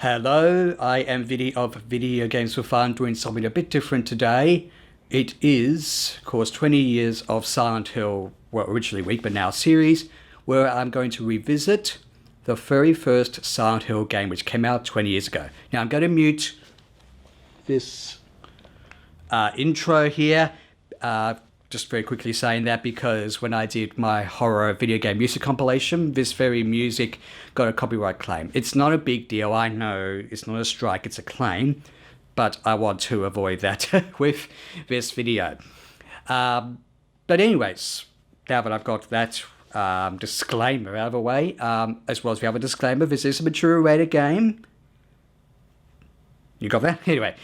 Hello, I am Viddy of Video Games for Fun, doing something a bit different today. It is, of course, 20 years of Silent Hill, well, originally week, but now series, where I'm going to revisit the very first Silent Hill game, which came out 20 years ago. Now, I'm going to mute this intro here, just very quickly saying that because when I did my horror video game music compilation, this very music got a copyright claim. It's not a big deal, I know, it's not a strike, it's a claim, but I want to avoid that with this video. But anyways, now that I've got that disclaimer out of the way, as well as the other disclaimer, this is a mature rated game. You got that? Anyway,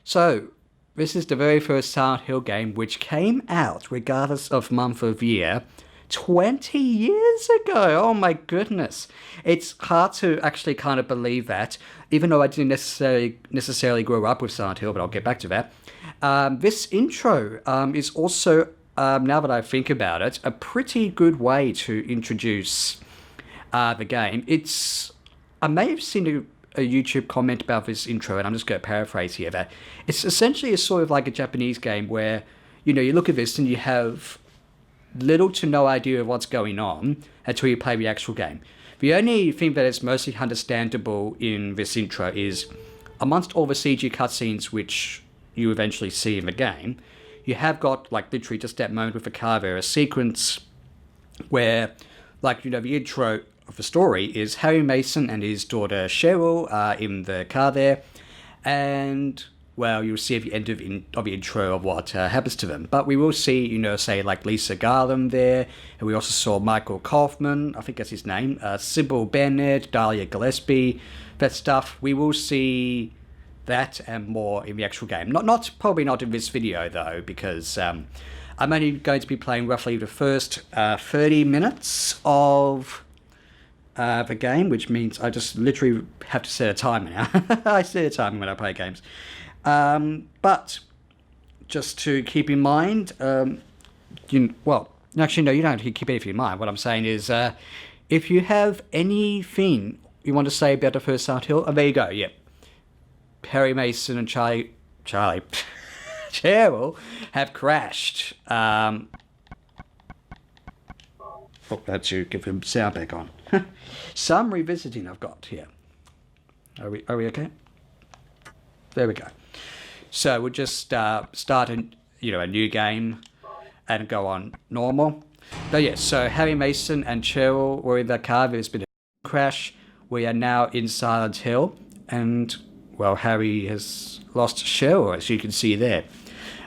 so this is the very first Silent Hill game which came out, regardless of month of year, 20 years ago. Oh my goodness. It's hard to actually kind of believe that, even though I didn't necessarily grow up with Silent Hill, but I'll get back to that. This intro is also, now that I think about it, a pretty good way to introduce the game. I may have seen a YouTube comment about this intro, and I'm just going to paraphrase here, that it's essentially a sort of like a Japanese game where, you know, you look at this and you have little to no idea of what's going on until you play the actual game. The only thing that is mostly understandable in this intro is, amongst all the CG cutscenes which you eventually see in the game, you have got, like, literally just that moment with the car there, a sequence where, like, you know, the intro of the story is Harry Mason and his daughter Cheryl are in the car there, and, well, you'll see at the end of the intro of what happens to them. But we will see, you know, say, like, Lisa Garland there, and we also saw Michael Kaufman, I think that's his name, Sybil Bennett, Dahlia Gillespie, that stuff. We will see that and more in the actual game. Probably not in this video, though, because I'm only going to be playing roughly the first 30 minutes of the game, which means I just literally have to set a timer now. I set a timer when I play games. But just to keep in mind, well, actually, no, you don't have to keep anything in mind. What I'm saying is, if you have anything you want to say about the first Silent Hill, there you go, yep. Harry Mason and Charlie, Cheryl have crashed. That's to give him sound back on. Some revisiting I've got here. Are we okay? There we go. So we'll just start a new game and go on normal. But yes, so Harry Mason and Cheryl were in the car. There's been a crash. We are now in Silent Hill, and well, Harry has lost Cheryl, as you can see there.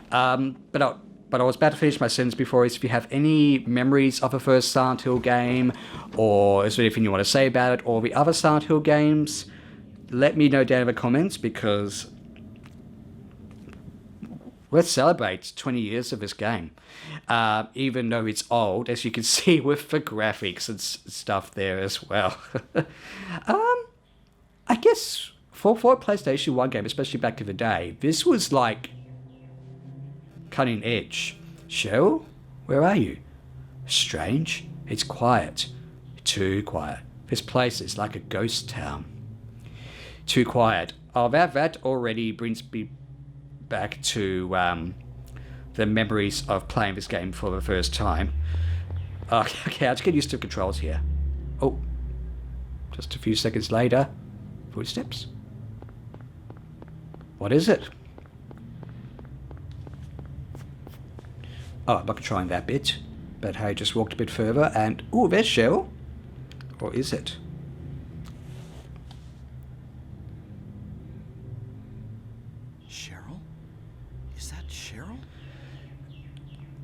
But I was about to finish my sentence before. If you have any memories of the first Silent Hill game, or is there anything you want to say about it, or the other Silent Hill games, let me know down in the comments, because let's celebrate 20 years of this game. Even though it's old, as you can see with the graphics and stuff there as well. I guess for a PlayStation 1 game, especially back in the day, this was like cutting edge. Cheryl, where are you? Strange. It's quiet. Too quiet. This place is like a ghost town. Too quiet. Oh, that already brings me back to the memories of playing this game for the first time. Okay, I'll just get used to the controls here. Oh, just a few seconds later, footsteps. What is it? Oh, I'm not trying that bit, but Harry just walked a bit further and... oh, there's Cheryl. Or is it? Cheryl? Is that Cheryl?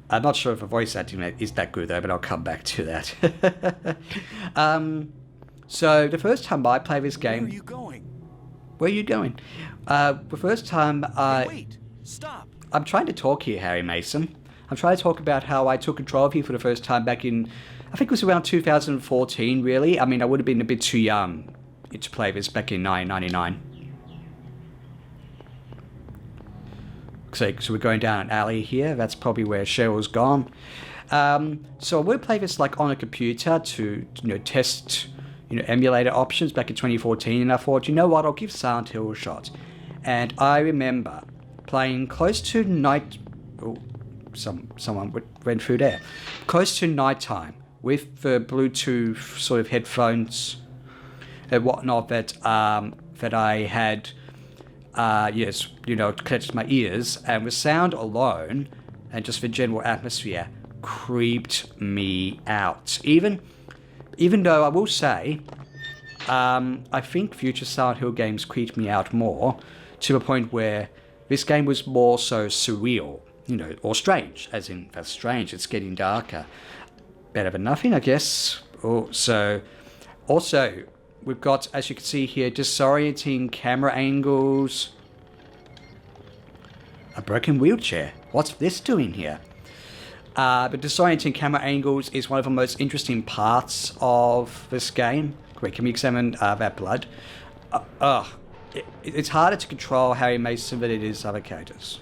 I'm not sure if the voice acting is that good though, but I'll come back to that. So the first time I played this game... Where are you going? Where are you going? The first time I... Hey, wait! Stop! I'm trying to talk here, Harry Mason. I'm trying to talk about how I took control of you for the first time back in, I think it was around 2014, really. I mean, I would have been a bit too young to play this back in 1999. So we're going down an alley here. That's probably where Cheryl's gone. So I would play this like on a computer to test emulator options back in 2014, and I thought, you know what, I'll give Silent Hill a shot. And I remember playing close to night. Oh, someone went through there. Close to nighttime with the Bluetooth sort of headphones and whatnot that I had. Connected to my ears, and the sound alone and just the general atmosphere creeped me out. Even though I will say, I think future Silent Hill games creeped me out more, to the point where this game was more so surreal, or strange, as in that's strange, it's getting darker. Better than nothing, I guess. Also, we've got, as you can see here, disorienting camera angles. A broken wheelchair. What's this doing here? But disorienting camera angles is one of the most interesting parts of this game. Wait, can we examine that blood? It's harder to control Harry Mason than it is other characters.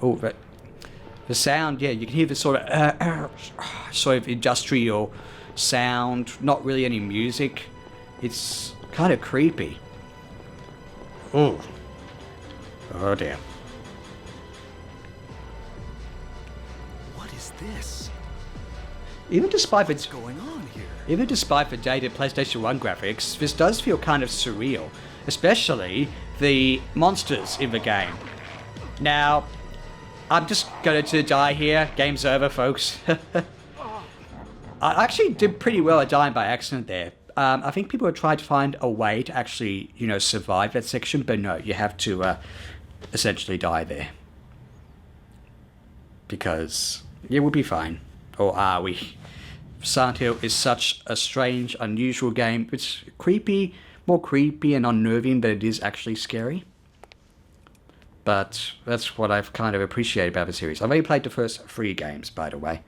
Oh, the sound, yeah, you can hear the sort of industrial sound, not really any music. It's kind of creepy. Oh dear. What is this? Even despite What's going on here? Even despite the dated PlayStation 1 graphics, this does feel kind of surreal, especially the monsters in the game. Now, I'm just going to die here. Game's over, folks. I actually did pretty well at dying by accident there. I think people have tried to find a way to actually, survive that section, but no, you have to essentially die there. Because yeah, we'll be fine. Or are we? Silent Hill is such a strange, unusual game. It's creepy, more creepy and unnerving than it is actually scary. But that's what I've kind of appreciated about the series. I've only played the first 3 games, by the way.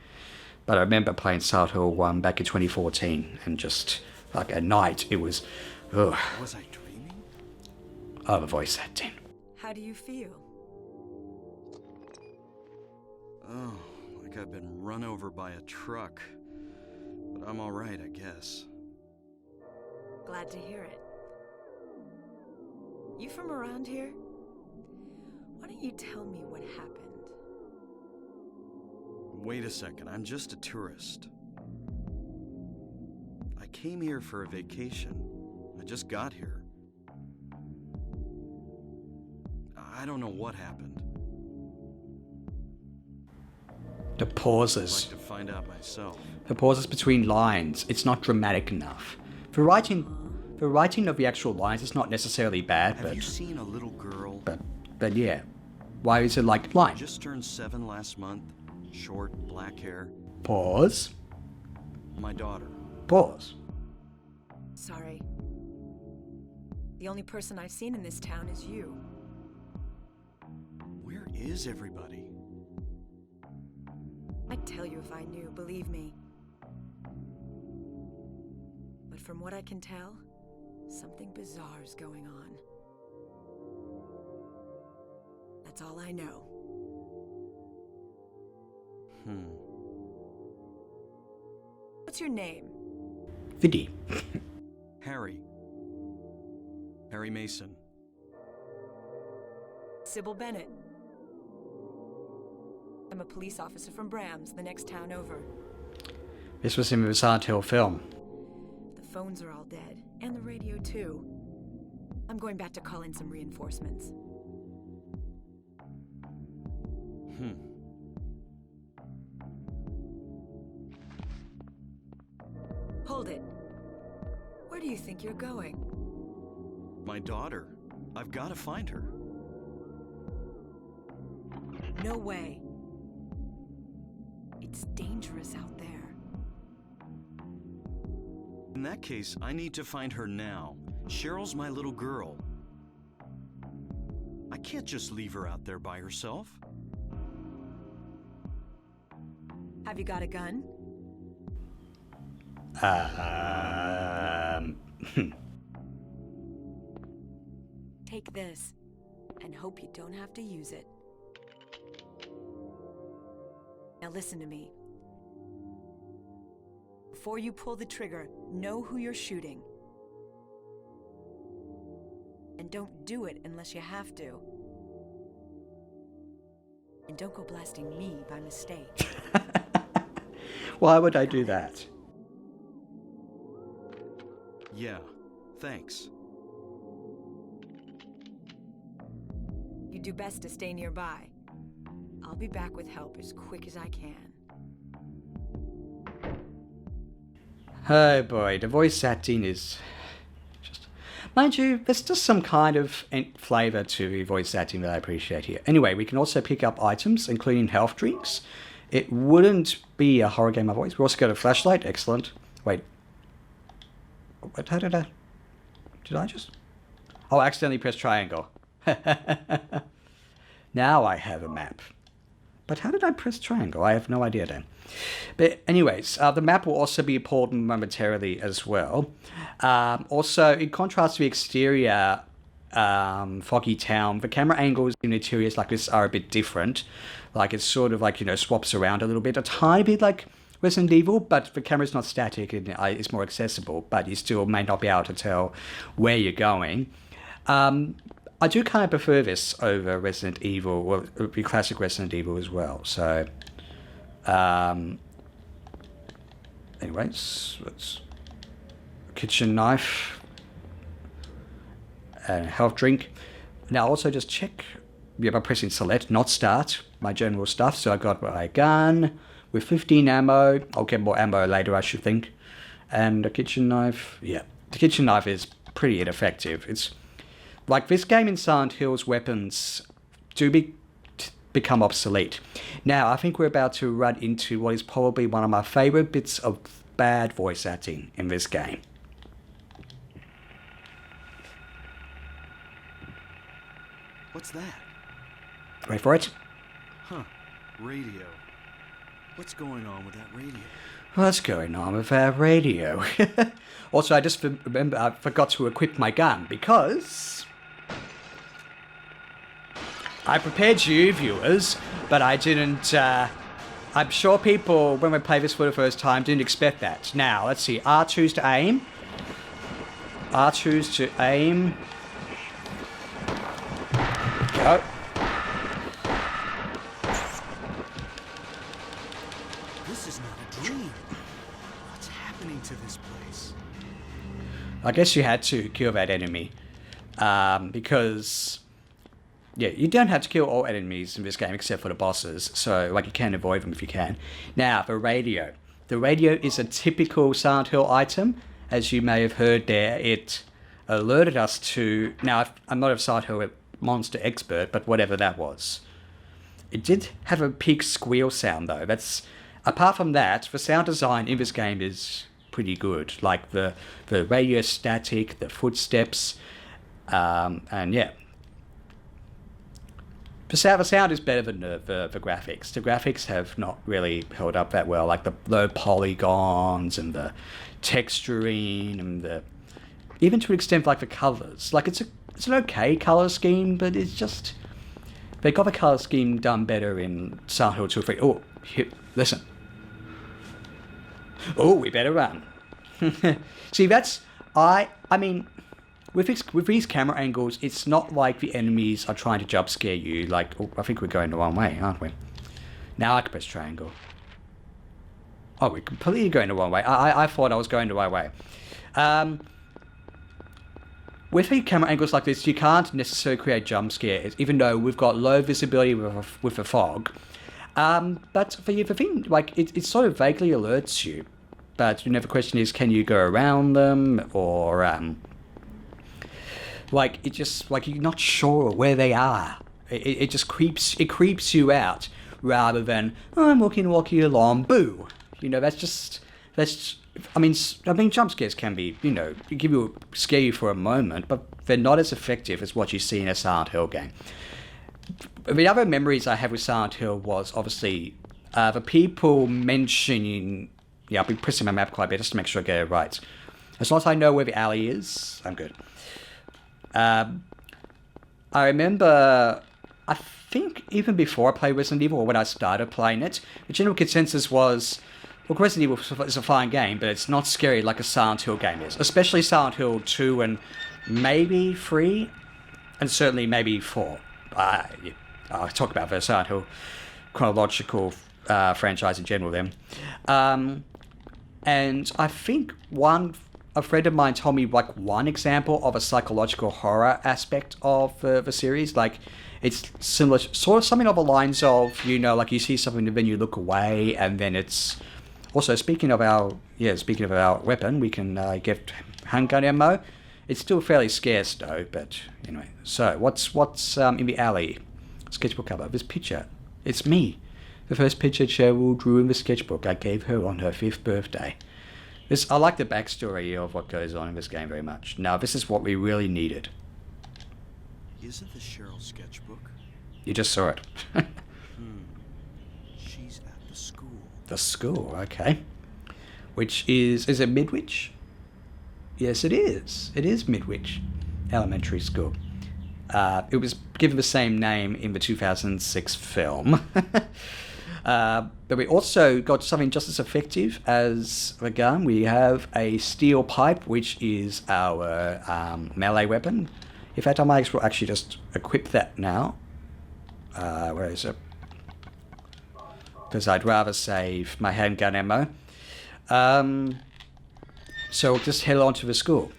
But I remember playing Silent Hill 1 back in 2014, and just, like, at night, it was... Ugh. Was I dreaming? Oh, the voice acting. How do you feel? Oh, like I've been run over by a truck. But I'm alright, I guess. Glad to hear it. You from around here? Why don't you tell me what happened? Wait a second, I'm just a tourist. I came here for a vacation. I just got here. I don't know what happened. The pauses. I'd like to find out myself. The pauses between lines. It's not dramatic enough. The writing of the actual lines is not necessarily bad, Have you seen a little girl? But yeah. Why is it like line? Just turned 7 last month. Short, black hair. Pause. My daughter. Pause. Sorry. The only person I've seen in this town is you. Where is everybody? I'd tell you if I knew, believe me. But from what I can tell, something bizarre's going on. That's all I know. What's your name? Viddy. Harry. Harry Mason. Sybil Bennett. I'm a police officer from Brams, the next town over. This was in the Silent Hill film. The phones are all dead, and the radio too. I'm going back to call in some reinforcements. Hold it. Where do you think you're going? My daughter. I've got to find her. No way. It's dangerous out there. In that case, I need to find her now. Cheryl's my little girl. I can't just leave her out there by herself. Have you got a gun? Take this, and hope you don't have to use it. Now listen to me. Before you pull the trigger, know who you're shooting. And don't do it unless you have to. And don't go blasting me by mistake. Why would I do that? Yeah, thanks. You do best to stay nearby. I'll be back with help as quick as I can. Oh boy, the voice acting is just... Mind you, there's just some kind of flavour to the voice acting that I appreciate here. Anyway, we can also pick up items, including health drinks. It wouldn't be a horror game otherwise. We also got a flashlight, excellent. Wait. What, how did I... Did I just... Oh, I accidentally pressed triangle. Now I have a map. But how did I press triangle? I have no idea then. But anyways, the map will also be important momentarily as well. Also, in contrast to the exterior foggy town, the camera angles in interiors like this are a bit different. Like it's sort of like, swaps around a little bit. A tiny bit like Resident Evil, but the camera's not static and it's more accessible, but you still may not be able to tell where you're going. I do kind of prefer this over Resident Evil, well, the classic Resident Evil as well. So, anyways, let's kitchen knife and a health drink. Now, also just check by pressing select, not start, my general stuff. So I got my gun with 15 ammo. I'll get more ammo later, I should think. And a kitchen knife. Yeah, the kitchen knife is pretty ineffective. It's like this game in Silent Hill's weapons do become obsolete. Now, I think we're about to run into what is probably one of my favourite bits of bad voice acting in this game. What's that? Wait for it. Huh. Radio. What's going on with that radio? What's going on with our radio? Also, I just remember I forgot to equip my gun because I prepared you viewers, but I didn't. I'm sure people, when we play this for the first time, didn't expect that. Now, let's see. R2's to aim. R2's to aim. Go. This is not a dream. What's happening to this place? I guess you had to kill that enemy. Because... yeah, you don't have to kill all enemies in this game except for the bosses, so like you can avoid them if you can. Now, the radio. The radio is a typical Silent Hill item. As you may have heard there, it alerted us to... Now, I'm not a Silent Hill monster expert, but whatever that was. It did have a pig squeal sound, though. That's... Apart from that, the sound design in this game is pretty good. Like the radio static, the footsteps, and yeah. The sound is better than the graphics. The graphics have not really held up that well, like the low polygons and the texturing and the... Even to an extent, like the colours. Like, it's an okay colour scheme, but it's just... They got the colour scheme done better in Silent Hill 2 or 3. Oh, here, listen. Oh, we better run. See, that's... I mean... With these camera angles, it's not like the enemies are trying to jump scare you. Like, oh, I think we're going the wrong way, aren't we? Now I can press triangle. Oh, we're completely going the wrong way. I thought I was going the right way. With the camera angles like this, you can't necessarily create jump scares, even though we've got low visibility with the fog. But for the thing, like, it sort of vaguely alerts you. But the question is, can you go around them, or... like, it just, like, you're not sure where they are. It just creeps you out, rather than, oh, I'm walking along, boo. I mean, jump scares can be, scare you for a moment, but they're not as effective as what you see in a Silent Hill game. The other memories I have with Silent Hill was, obviously, the people mentioning, I'll be pressing my map quite a bit just to make sure I get it right. As long as I know where the alley is, I'm good. I remember, I think even before I played Resident Evil, or when I started playing it, the general consensus was Look, Resident Evil is a fine game, but it's not scary like a Silent Hill game is. Especially Silent Hill 2 and maybe 3, and certainly maybe 4. Yeah, I'll talk about the Silent Hill chronological franchise in general then. And I think a friend of mine told me like one example of a psychological horror aspect of the series. Like, it's similar, sort of something of the lines of, you know, like you see something and then you look away, and then it's... Also, speaking of our weapon, we can get handgun ammo. It's still fairly scarce though, but anyway. So, what's in the alley? Sketchbook cover. This picture. It's me. The first picture Cheryl drew in the sketchbook I gave her on her 5th birthday. I like the backstory of what goes on in this game very much. Now, this is what we really needed. Isn't this Cheryl's sketchbook? You just saw it. She's at the school. The school, okay. Which is it Midwich? Yes, it is. It is Midwich Elementary School. It was given the same name in the 2006 film. But we also got something just as effective as the gun. We have a steel pipe, which is our melee weapon. In fact, I might actually just equip that now. Where is it? Because I'd rather save my handgun ammo. So we'll just head on to the school.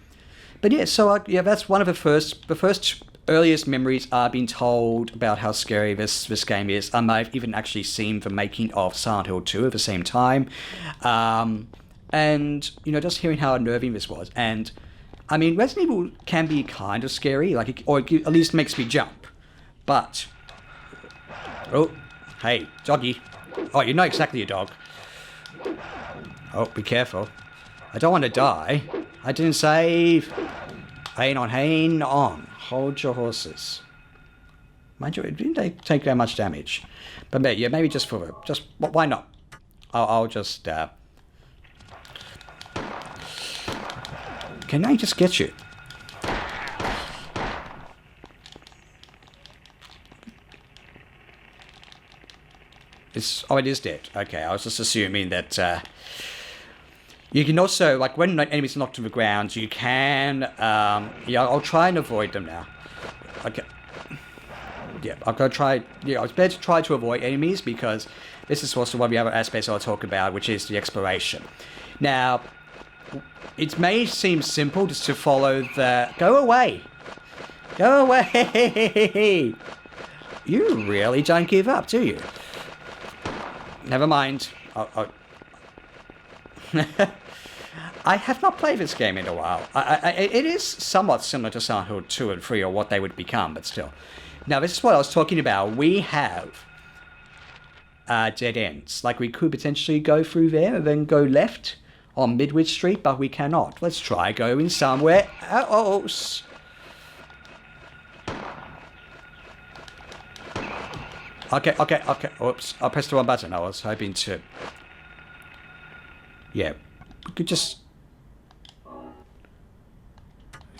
But yeah, so that's one of the first earliest memories I've been told about how scary this game is. I might have even actually seen the making of Silent Hill 2 at the same time. And, you know, just hearing how unnerving this was. And, I mean, Resident Evil can be kind of scary, like, or it at least makes me jump. But, oh, hey, doggy. Oh, you're not exactly a dog. Oh, be careful. I don't want to die. I didn't save. Hang on. Hold your horses. Mind you, it didn't take that much damage. But yeah, maybe just why not? I'll just, Can I just get you? It is dead. Okay, I was just assuming that, you can also, like, when enemies are knocked to the ground, you can, I'll try and avoid them now. Okay. Yeah, I'm going to try, it's better to try to avoid enemies, because this is also one of the other aspects I'll talk about, which is the exploration. Now, it may seem simple just to follow the... Go away! Go away! You really don't give up, do you? Never mind. I have not played this game in a while. It is somewhat similar to Silent Hill 2 and 3, or what they would become, but still. Now, this is what I was talking about. We have dead ends. Like, we could potentially go through there and then go left on Midwich Street, but we cannot. Let's try going somewhere else. Okay. Oops, I pressed the wrong button. I was hoping to... Yeah, we could just...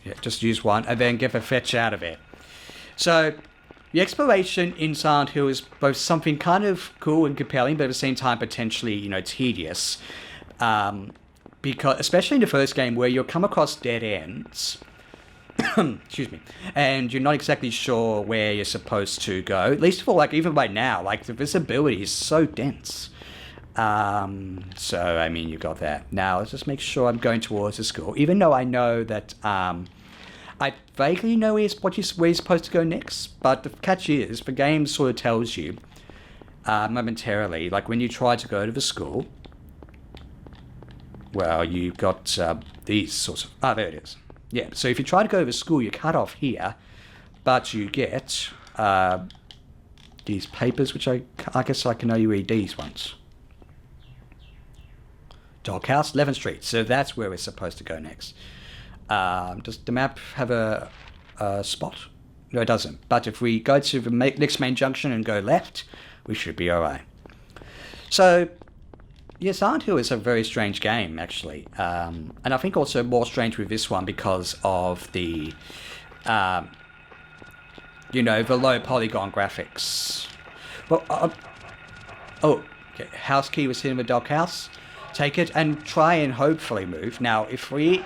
Yeah, just use one and then get the fetch out of it. So, the exploration in Silent Hill is both something kind of cool and compelling, but at the same time potentially, tedious. Because, especially in the first game, where you'll come across dead ends... excuse me, and you're not exactly sure where you're supposed to go. At least for, like, even by now, like, the visibility is so dense. So, I mean, you got that. Now, let's just make sure I'm going towards the school, even though I know that, I vaguely know where you're supposed to go next, but the catch is, the game sort of tells you, momentarily, like, when you try to go to the school, well, you've got, these sorts of... Ah, there it is. Yeah, so if you try to go to the school, you cut off here, but you get these papers, which I guess I can only read these ones. Doghouse, 11th Street. So that's where we're supposed to go next. Does the map have a spot? No, it doesn't. But if we go to the next main junction and go left, we should be alright. So... yeah, Silent Hill is a very strange game, actually. And I think also more strange with this one because of the, the low polygon graphics. Well, oh, okay. House key was hidden in the doghouse. take it and try and hopefully move. Now, if we...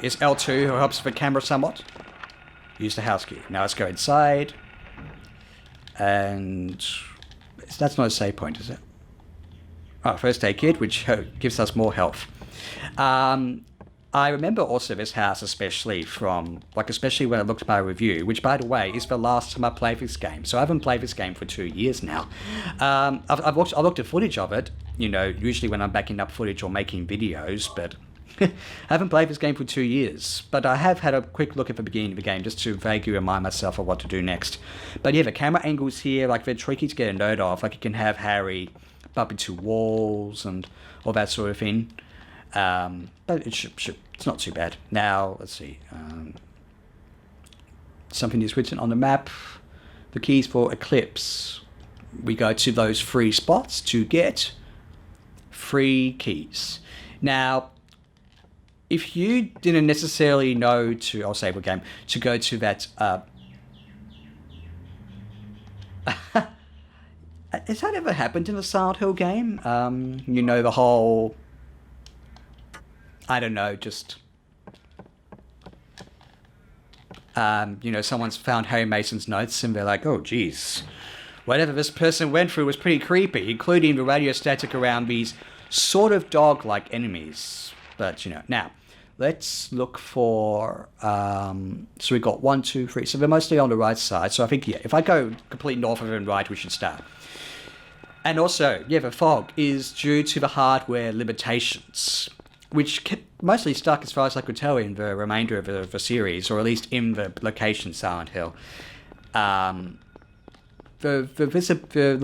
is L2 who helps with the camera somewhat? Use the house key. Now let's go inside. And... That's not a save point, is it? Oh, first aid kit, which gives us more health. I remember also this house especially especially when I looked at my review, which by the way is the last time I played this game. So I haven't played this game for 2 years now. I've looked at footage of it, usually when I'm backing up footage or making videos, but I haven't played this game for 2 years. But I have had a quick look at the beginning of the game just to vaguely remind myself of what to do next. But yeah, the camera angles here, they're tricky to get a note of. You can have Harry bump into walls and all that sort of thing. But it's not too bad. Now, let's see. Something is written on the map. The keys for Eclipse. We go to those free spots to get free keys. Now, if you didn't necessarily know I'll save a game, to go to that... has that ever happened in a Silent Hill game? The whole... I don't know, just... someone's found Harry Mason's notes and they're like, oh, geez. Whatever this person went through was pretty creepy, including the radio static around these sort of dog-like enemies. But, now, let's look for... so we've got 1, 2, 3. So they're mostly on the right side. So I think, yeah, if I go complete north of and right, we should start. And also, yeah, the fog is due to the hardware limitations, which kept mostly stuck, as far as I could tell, in the remainder of the series, or at least in the location Silent Hill. The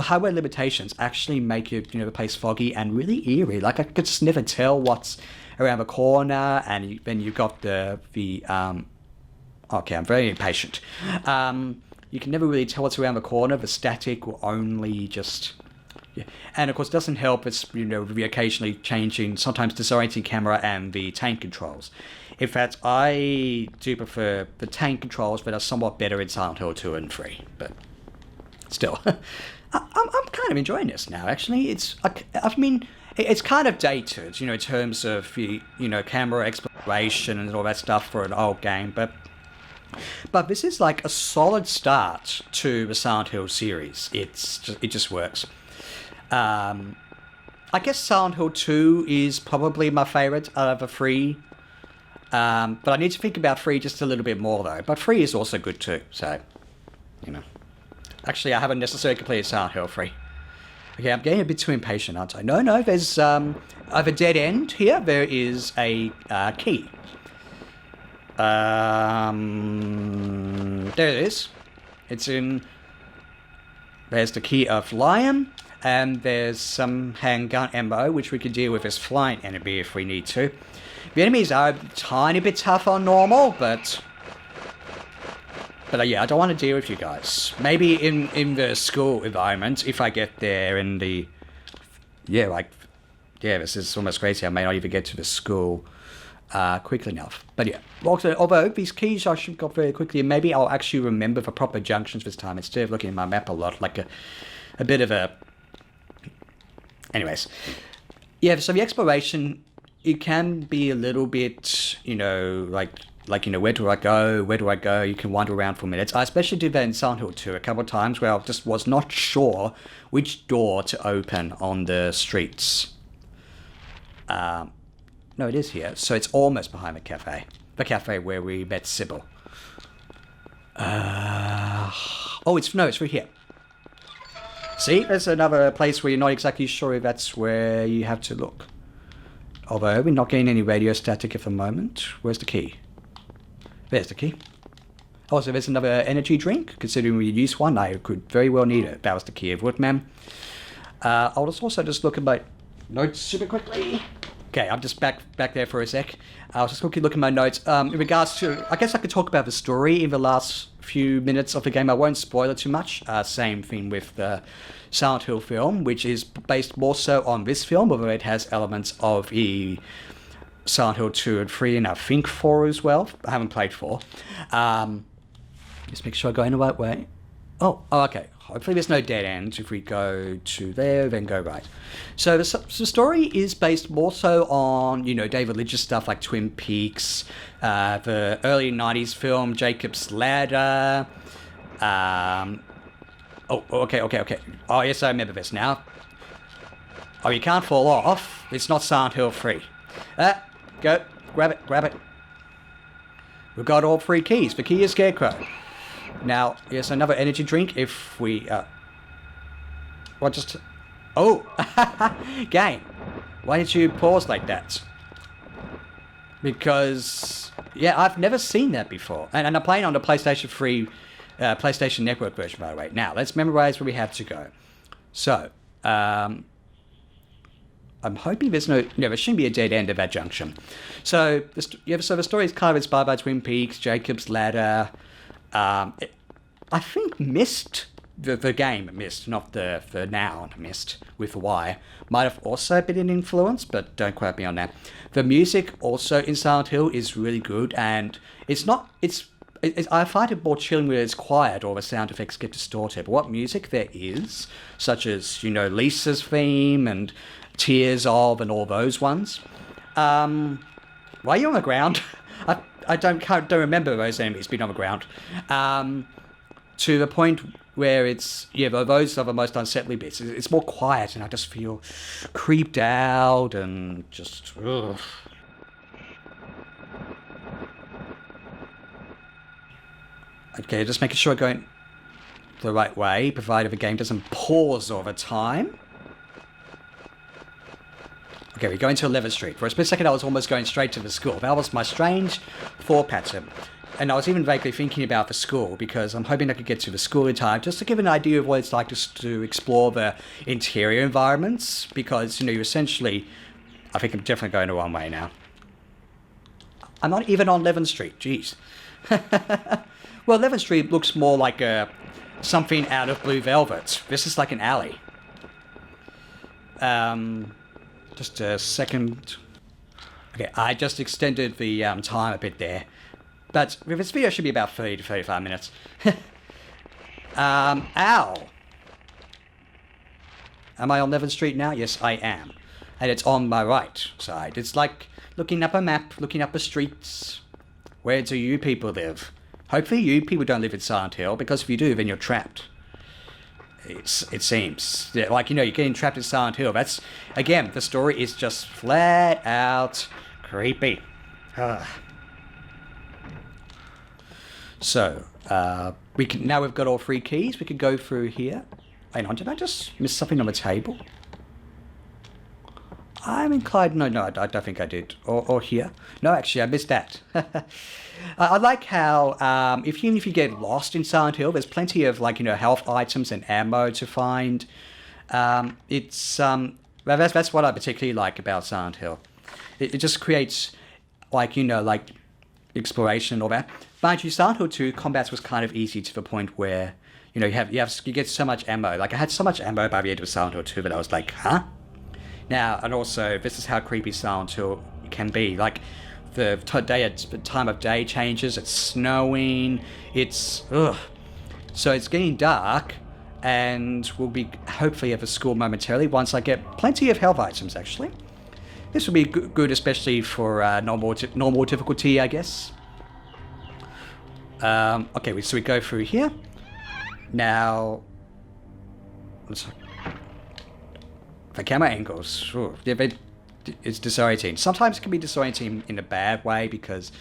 hardware limitations actually make the place foggy and really eerie. I could just never tell what's around the corner, and then you've got the okay, I'm very impatient. You can never really tell what's around the corner. The static will only just... Yeah. And of course, it doesn't help. It's the occasionally changing, sometimes disorienting camera and the tank controls. In fact, I do prefer the tank controls, but are somewhat better in Silent Hill 2 and 3. But still, I'm kind of enjoying this now. Actually, it's kind of dated, in terms of the camera exploration and all that stuff for an old game, but this is like a solid start to the Silent Hill series. It just works. I guess Silent Hill 2 is probably my favourite out of the 3. But I need to think about 3 just a little bit more, though. But 3 is also good, too. So, Actually, I haven't necessarily completed Silent Hill 3. Okay, I'm getting a bit too impatient, aren't I? No, there's... I have a dead end here. There is a key. There it is. It's in... There's the key of Lion. And there's some handgun ammo, which we can deal with as flying enemy if we need to. The enemies are a tiny bit tough on normal, but yeah, I don't want to deal with you guys. Maybe in the school environment, if I get there in the... Yeah, this is almost crazy. I may not even get to the school quickly enough. But yeah, although these keys I should go very quickly, and maybe I'll actually remember the proper junctions this time, instead of looking at my map a lot, like a bit of a... Anyways, yeah, so the exploration, it can be a little bit, where do I go? You can wander around for minutes. I especially did that in Silent Hill 2 a couple of times where I just was not sure which door to open on the streets. No, it is here. So it's almost behind the cafe. The cafe where we met Sybil. It's through here. See, there's another place where you're not exactly sure if that's where you have to look. Although, we're not getting any radio static at the moment. Where's the key? There's the key. Also, there's another energy drink. Considering we use one, I could very well need it. That was the key of Woodman. I'll also just look at my notes super quickly. Okay, I'm just back there for a sec. I was just quickly looking at my notes. In regards to... I guess I could talk about the story in the last few minutes of the game. I won't spoil it too much. Same thing with the Silent Hill film, which is based more so on this film, although it has elements of the Silent Hill 2 and 3, and I think 4 as well. I haven't played 4. Just make sure I go in the right way. Oh, okay. Hopefully there's no dead ends. If we go to there, then go right. So the story is based more so on, David Lynch's stuff like Twin Peaks, the early 90s film Jacob's Ladder. Okay. Oh, yes, I remember this now. Oh, you can't fall off. It's not Silent Hill 3. Go. Grab it. We've got all 3 keys. The key is Scarecrow. Now, yes, another energy drink if we, game. Why did you pause like that? Because, yeah, I've never seen that before. And I'm playing on the PlayStation 3, PlayStation Network version, by the way. Now, let's memorize where we have to go. So, I'm hoping there shouldn't be a dead end at that junction. So, the story is kind of inspired by Twin Peaks, Jacob's Ladder. I think Myst, the game Myst, not the noun Myst with a Y, might have also been an influence, but don't quote me on that. The music also in Silent Hill is really good, and I find it more chilling when it's quiet or the sound effects get distorted. But what music there is, such as, Lisa's theme and Tears of and all those ones. Why are you on the ground? I don't remember those enemies being on the ground. To the point where it's, those are the most unsettling bits. It's more quiet and I just feel creeped out and just, ugh. Okay, just making sure I'm going the right way, provided the game doesn't pause all the time. Okay, we go into 11th Street. For a split second, I was almost going straight to the school. That was my strange thought pattern. And I was even vaguely thinking about the school, because I'm hoping I could get to the school in time, just to give an idea of what it's like to explore the interior environments, because, you essentially, I think I'm definitely going the wrong way now. I'm not even on 11th Street, jeez. Well, 11th Street looks more like something out of Blue Velvet. This is like an alley. Just a second. Okay, I just extended the time a bit there. But this video should be about 30 to 35 minutes. Ow! Am I on 11th Street now? Yes, I am. And it's on my right side. It's like looking up a map, looking up the streets. Where do you people live? Hopefully you people don't live in Silent Hill, because if you do, then you're trapped. It seems. Like, you're getting trapped in Silent Hill. That's, again, the story is just flat out creepy. So, now we've got all 3 keys, we could go through here. Hang on, did I just miss something on the table? I'm inclined, no, I don't think I did. Or here. No, actually, I missed that. I like how, even if you get lost in Silent Hill, there's plenty of, health items and ammo to find. That's what I particularly like about Silent Hill. It just creates, exploration and all that. Mind you, Silent Hill 2 combats was kind of easy to the point where, you get so much ammo. Like, I had so much ammo by the end of Silent Hill 2 that I was like, huh? Now, and also, this is how creepy Silent Hill can be. Like, the time of day changes, it's snowing, it's, ugh. So it's getting dark, and we'll be hopefully at the school momentarily once I get plenty of health items, actually. This will be good, especially for normal difficulty, I guess. Okay, so we go through here. Now, the camera angles, it's disorientating. Sometimes it can be disorientating in a bad way because,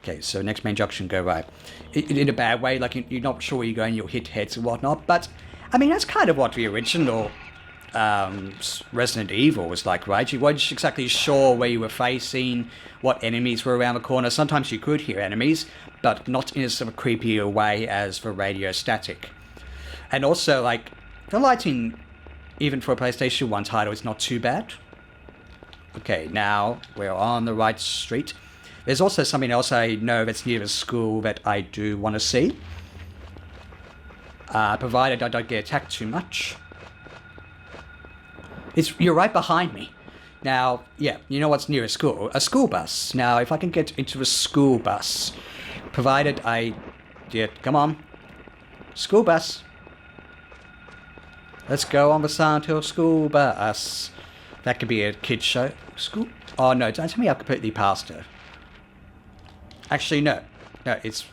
okay, so next main junction, go right. In a bad way, like you're not sure where you're going, you'll hit heads and whatnot. But, I mean, that's kind of what the original Resident Evil was like, right? You weren't exactly sure where you were facing, what enemies were around the corner. Sometimes you could hear enemies, but not in as sort of creepy a way as for Radio Static. And also, the lighting, even for a PlayStation 1 title, is not too bad. Okay, now we're on the right street. There's also something else I know that's near the school that I do want to see. Provided I don't get attacked too much. You're right behind me. Now, yeah, you know what's near a school? A school bus. Now, if I can get into a school bus, provided come on. School bus. Let's go on the Silent Hill school bus. That could be a kid's show. School? Oh no, don't tell me I've completely passed her. Actually, no. No, it's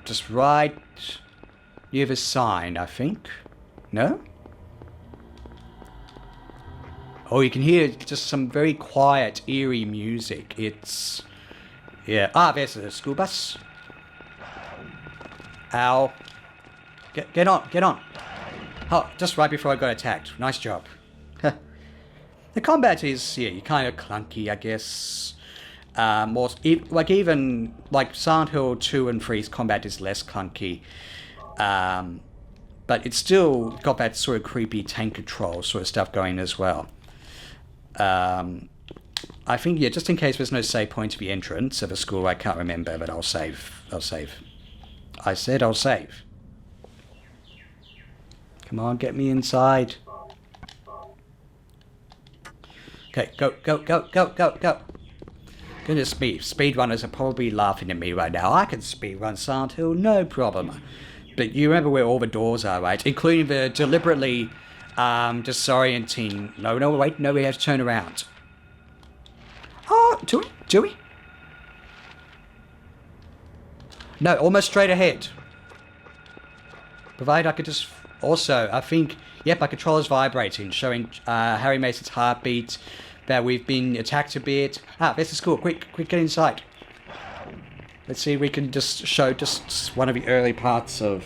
just right near the sign, I think. No? Oh, you can hear just some very quiet, eerie music. It's... yeah. Ah, there's a school bus. Ow. Get on. Oh, just right before I got attacked. Nice job. The combat is, yeah, kind of clunky, I guess. More, even Silent Hill 2 and 3's combat is less clunky. But it's still got that sort of creepy tank control sort of stuff going as well. I think, yeah, just in case there's no save point to the entrance of a school, I can't remember, but I'll save. I said I'll save. Come on, get me inside. Okay, go. Goodness me, speedrunners are probably laughing at me right now. I can speedrun Silent Hill, no problem. But you remember where all the doors are, right? Including the deliberately disorienting... No, wait, we have to turn around. Oh, do we? No, almost straight ahead. Provided I could just... Also, I think... Yep, my controller's vibrating, showing Harry Mason's heartbeat, that we've been attacked a bit. Ah, there's the school. Quick, get inside. Let's see if we can just show just one of the early parts of...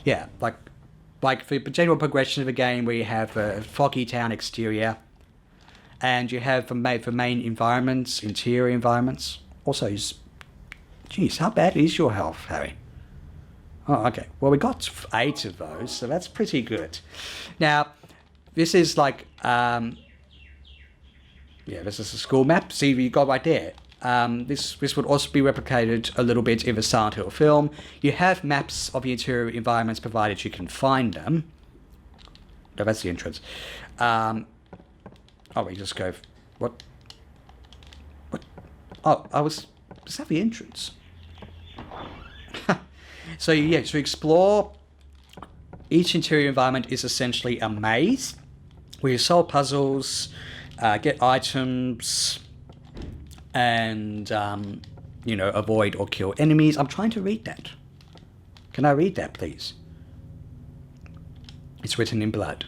Yeah, like the general progression of the game, where you have a foggy town exterior, and you have the main environments, interior environments. Also, geez, how bad is your health, Harry? Oh, okay. Well, we got 8 of those, so that's pretty good. Now, this is yeah, this is a school map. See, you got right there. This would also be replicated a little bit in the Silent Hill film. You have maps of the interior environments provided you can find them. No, that's the entrance. Oh, we just go... What? Oh, was that the entrance? So, yeah, to explore... Each interior environment is essentially a maze, where you solve puzzles, get items... and, avoid or kill enemies. I'm trying to read that. Can I read that, please? It's written in blood.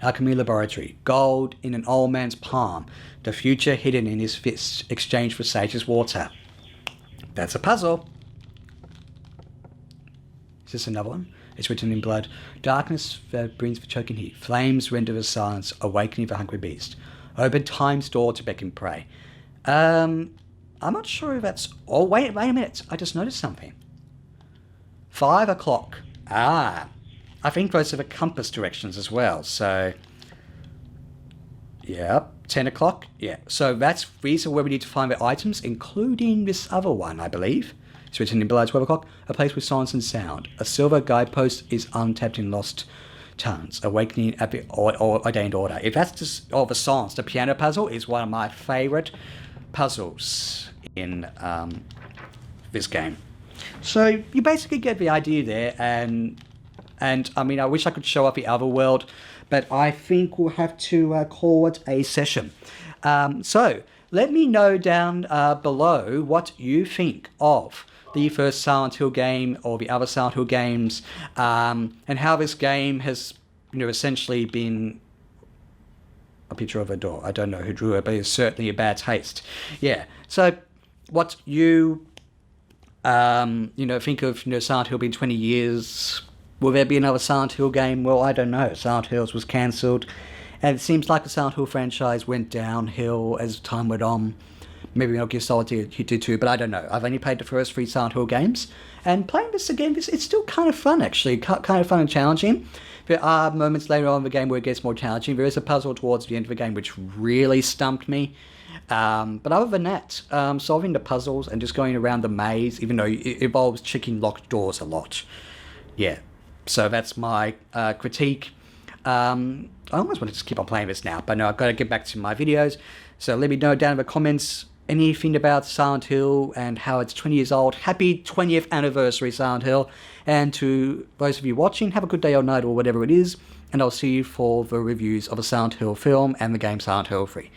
Alchemy Laboratory. Gold in an old man's palm. The future hidden in his fist. Exchange for sage's water. That's a puzzle. Is this another one? It's written in blood. Darkness brings the choking heat. Flames render the silence, awakening the hungry beast. Open time's door to beckon prey. I'm not sure if that's... Oh, wait a minute. I just noticed something. 5 o'clock. Ah. I think those are the compass directions as well, so... Yep. 10 o'clock. Yeah. So these are where we need to find the items, including this other one, I believe. It's written in below. 12 o'clock. A place with silence and sound. A silver guidepost is untapped in lost talents, awakening at the ordained order. If that's just all the songs, the piano puzzle is one of my favourite puzzles in this game. So you basically get the idea there, and I mean, I wish I could show off the other world, but I think we'll have to call it a session. So let me know down below what you think of the first Silent Hill game or the other Silent Hill games, and how this game has, essentially been a picture of a door. I don't know who drew it, but it's certainly a bad taste. Yeah. So what you, think of, Silent Hill being 20 years. Will there be another Silent Hill game? Well, I don't know. Silent Hills was cancelled, and it seems like the Silent Hill franchise went downhill as time went on. Maybe Metal Gear Solid did too, but I don't know. I've only played the first 3 Silent Hill games, and playing this again, it's still kind of fun, actually. Kind of fun and challenging. There are moments later on in the game where it gets more challenging. There is a puzzle towards the end of the game which really stumped me. But other than that, solving the puzzles and just going around the maze, even though it involves checking locked doors a lot. Yeah. So that's my critique. I almost want to just keep on playing this now, but no, I've got to get back to my videos. So let me know down in the comments anything about Silent Hill and how it's 20 years old, happy 20th anniversary Silent Hill. And to those of you watching, have a good day or night or whatever it is, and I'll see you for the reviews of a Silent Hill film and the game Silent Hill 3.